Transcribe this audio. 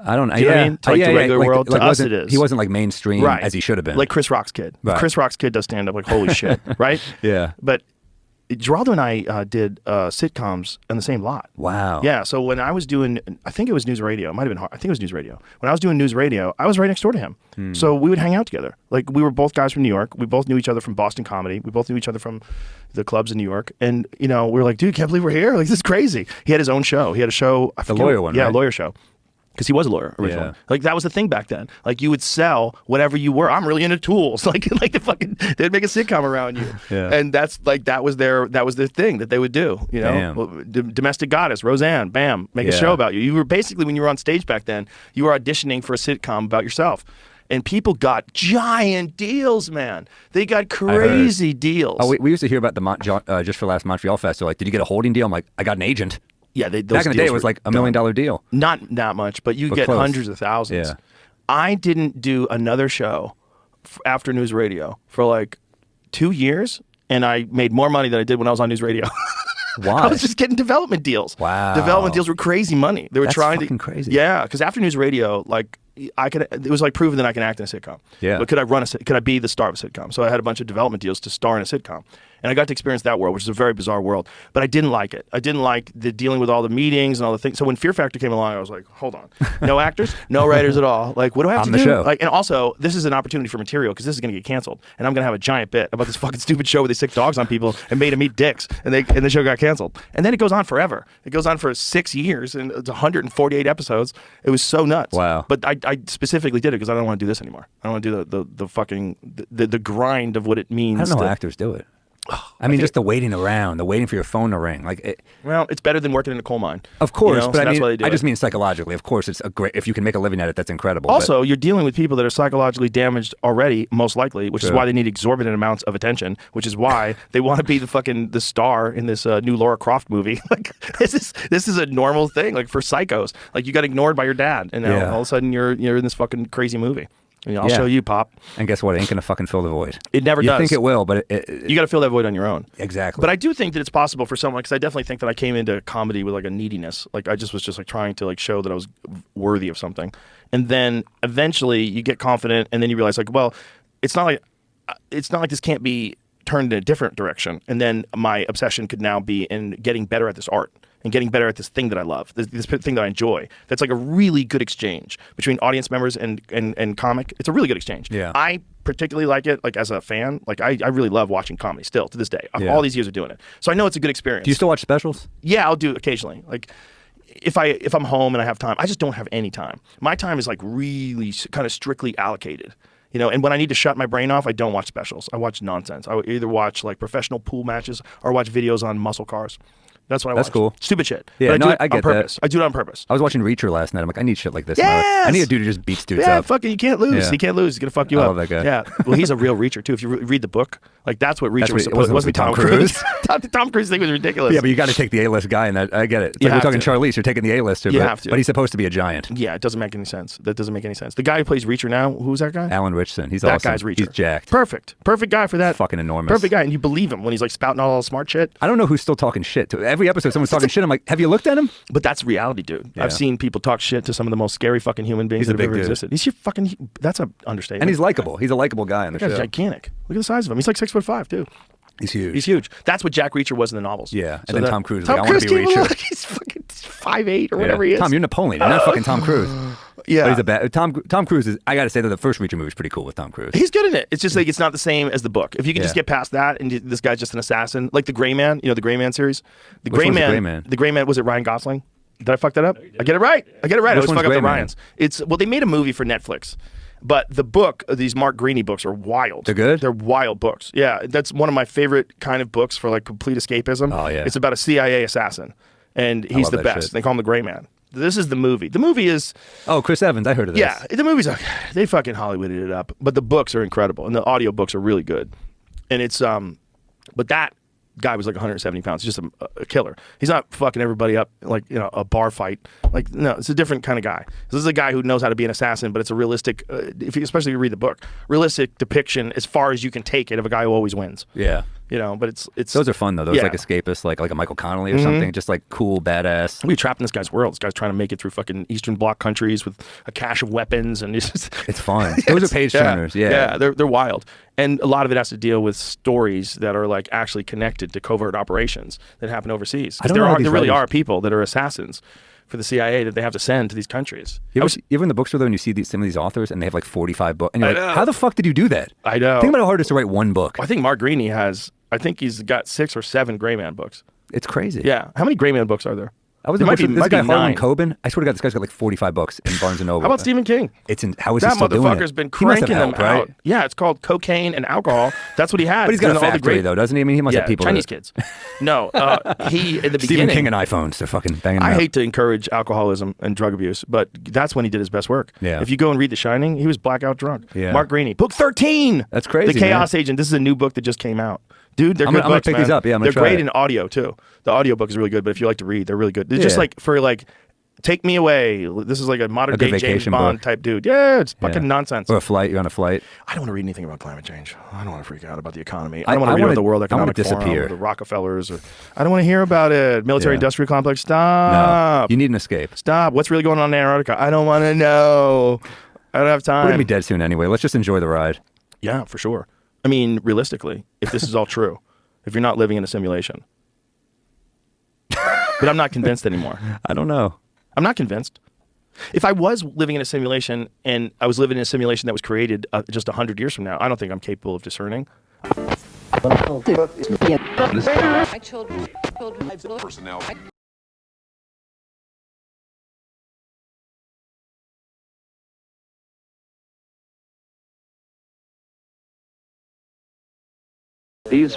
I don't know. Do you know what I mean? To like the regular world, to us it is. He wasn't like mainstream as he should have been. Like Chris Rock's kid. Right. Chris Rock's kid does stand up like holy shit, right? Yeah. But Geraldo and I did sitcoms in the same lot. Wow. Yeah. So when I was doing, I think it was News Radio. It might have been hard. I think it was News Radio. When I was doing News Radio, I was right next door to him. So we would hang out together. Like we were both guys from New York. We both knew each other from Boston comedy. We both knew each other from the clubs in New York. And you know, we were like, dude, can't believe we're here. Like this is crazy. He had his own show. He had a show. The lawyer one. Yeah, right? lawyer show. Because he was a lawyer originally. Yeah. Like that was the thing back then. Like you would sell whatever you were. I'm really into tools. Like the fucking they'd make a sitcom around you. Yeah. And that's like that was their thing that they would do. You know, well, Domestic Goddess, Roseanne, bam, make a show about you. You were basically when you were on stage back then, you were auditioning for a sitcom about yourself. And people got giant deals, man. They got crazy deals. Oh, we used to hear about the Just for Laughs Montreal Festival. Like, did you get a holding deal? I'm like, I got an agent. Yeah, back in the day, it was like $1 million deal. Not that much, but you get close. Hundreds of thousands. Yeah. I didn't do another show after News Radio for like 2 years, and I made more money than I did when I was on News Radio. Why? I was just getting development deals. Wow. Development deals were crazy money. They were trying fucking to crazy. Yeah, because after News Radio, like it was like proving that I can act in a sitcom. Yeah. But could I be the star of a sitcom? So I had a bunch of development deals to star in a sitcom. And I got to experience that world, which is a very bizarre world. But I didn't like it. I didn't like the dealing with all the meetings and all the things. So when Fear Factor came along, I was like, hold on. No actors, no writers at all. Like, what do I have to do? Show. Like, and also, this is an opportunity for material because this is going to get canceled. And I'm going to have a giant bit about this fucking stupid show where they sick dogs on people and made them eat dicks. And the show got canceled. And then it goes on forever. It goes on for 6 years and it's 148 episodes. It was so nuts. Wow. But I specifically did it because I don't want to do this anymore. I don't want to do the fucking the grind of what it means. I don't know how actors do it. I mean, just the waiting around, the waiting for your phone to ring. Well, it's better than working in a coal mine. Of course, you know? but So that's why they do I just it. mean psychologically. Of course, it's a great if you can make a living at it. That's incredible. Also, you're dealing with people that are psychologically damaged already, most likely, which is why they need exorbitant amounts of attention. Which is why they want to be the star in this new Laura Croft movie. Like this is a normal thing. Like for psychos, like you got ignored by your dad, and now all of a sudden you're in this fucking crazy movie. You know, I'll show you, Pop. And guess what? It ain't gonna fucking fill the void. It never does. You think it will, but you got to fill that void on your own. Exactly. But I do think that it's possible for someone, because I definitely think that I came into comedy with like a neediness. Like I was just like trying to like show that I was worthy of something, and then eventually you get confident, and then you realize like, well, it's not like this can't be turned in a different direction, and then my obsession could now be in getting better at this art. And getting better at this thing that I love, this thing that I enjoy. That's like a really good exchange between audience members and comic. It's a really good exchange. Yeah. I particularly like it, like as a fan. Like I really love watching comedy still to this day. All these years of doing it, so I know it's a good experience. Do you still watch specials? Yeah, I'll do it occasionally. Like if I'm home and I have time, I just don't have any time. My time is like really kind of strictly allocated. You know, and when I need to shut my brain off, I don't watch specials. I watch nonsense. I would either watch like professional pool matches or watch videos on muscle cars. That's what I watch. That's cool. Stupid shit. Yeah, but I get on purpose. that. I do it on purpose. I was watching Reacher last night. I'm like, I need shit like this. In my life. I need a dude who just beats dudes up. Yeah, fucking, you can't lose. Yeah. He can't lose. He's gonna fuck you I up. love that guy. Yeah. Well, he's a real Reacher too. If you read the book, like that's what Reacher was supposed to be. It wasn't Tom Cruise. Tom Cruise thing was ridiculous. Yeah, but you got to take the A-list guy in that. I get it. It's like we're talking Charlize. You're taking the A-lister. You have to. But he's supposed to be a giant. Yeah, it doesn't make any sense. That doesn't make any sense. The guy who plays Reacher now, who's that guy? Alan Ritchson. He's that awesome. Guy's Reacher. He's jacked. Perfect guy for that. He's fucking enormous. Perfect guy, and you believe him when he's like spouting all smart shit. I don't know who's still talking shit. Every episode, someone's talking shit. I'm like, have you looked at him? But that's reality, dude. Yeah. I've seen people talk shit to some of the most scary fucking human beings that have ever existed. He's your fucking. That's an understatement. And he's likable. He's a likable guy on the show. He's gigantic. Look at the size of him. He's like 6'5" too. He's huge. He's huge. That's what Jack Reacher was in the novels. Yeah, so and then Tom Cruise. Like, I want to be Reacher. He's fucking 5'8" or whatever he is. Tom, you're Napoleon. You're not fucking Tom Cruise. Yeah, but he's a bad. Tom Cruise is. I got to say that the first Reacher movie is pretty cool with Tom Cruise. He's good in it. It's just like it's not the same as the book. If you can just get past that, and this guy's just an assassin, like the Gray Man. You know the Gray Man series. The Gray Man. The Gray Man was it Ryan Gosling? Did I fuck that up? I get it right. I always fuck up the Ryans. Well, they made a movie for Netflix. But the book, these Mark Greaney books are wild. They're good? They're wild books. Yeah, that's one of my favorite kind of books for like complete escapism. Oh, yeah. It's about a CIA assassin, and he's the best. Shit. They call him the Gray Man. This is the movie. The movie is... Oh, Chris Evans. I heard of this. Yeah, the movie's like... They fucking Hollywooded it up. But the books are incredible, and the audio books are really good. And it's... But that guy was like 170 pounds. He's just a killer. He's not fucking everybody up like, you know, a bar fight. Like, no, it's a different kind of guy. This is a guy who knows how to be an assassin, but it's a realistic, especially if you read the book, realistic depiction as far as you can take it of a guy who always wins. Yeah. You know, but it's Those are fun though. Those yeah. like escapists, like a Michael Connolly or something, just like cool, badass. We trapped in this guy's world. This guy's trying to make it through fucking Eastern Bloc countries with a cache of weapons, and it's just, It's fun. Those are page turners. Yeah, they're wild, and a lot of it has to deal with stories that are like actually connected to covert operations that happen overseas. I don't There know how are these there really writers- are people that are assassins for the CIA that they have to send to these countries. You ever in the bookstore though, and you see some of these authors, and they have like 45 books, and you're I like, know. how the fuck did you do that? I know. Think about how hard it is to write one book. I think Mark Greaney has. I think he's got 6 or 7 Gray Man books. It's crazy. Yeah. How many Gray Man books are there? I was There in might this be guy Harlan 9. Coben. I swear to God, this guy's got like 45 books in Barnes and Noble. How about Stephen King? How is he That still doing it? motherfucker's been He must have cranking them help, right? out. Yeah, it's called Cocaine and Alcohol. That's what he had. But he's got a Doing all the factory great- though, doesn't he? I mean, he must have people. Chinese kids. No, he in the Stephen beginning. King and iPhones. They're fucking banging. I them out. hate to encourage alcoholism and drug abuse, but that's when he did his best work. Yeah. If you go and read The Shining, he was blackout drunk. Yeah. Mark Greaney, book 13. That's crazy, The Chaos Agent. This is a new book that just came out. Dude, they're I'm good gonna books, pick man. these up. Yeah, I'm gonna they're try great it. in audio too. The audiobook is really good, but if you like to read, they're really good. They're just like for like Take Me Away. This is like a modern day James vacation Bond book. type dude. Yeah, it's fucking nonsense. Or a flight. You're on a flight. I don't want to read anything about climate change. I don't want to freak out about the economy. I I don't want to read wanna- about the World I wanna Economic Forum disappear. or the Rockefellers. Or, I don't want to hear about it. Military Yeah. industrial complex. No, Stop. you need an escape. Stop. What's really going on in Antarctica? I don't want to know. I don't have We're gonna time. be dead soon anyway. Let's just enjoy the ride. Yeah, for sure. I mean, realistically, if this is all true, if you're not living in a simulation. But I'm not convinced anymore. I don't know. I'm not convinced. If I was living in a simulation and I was living in a simulation that was created just 100 years from now, I don't think I'm capable of discerning. My children personnel. These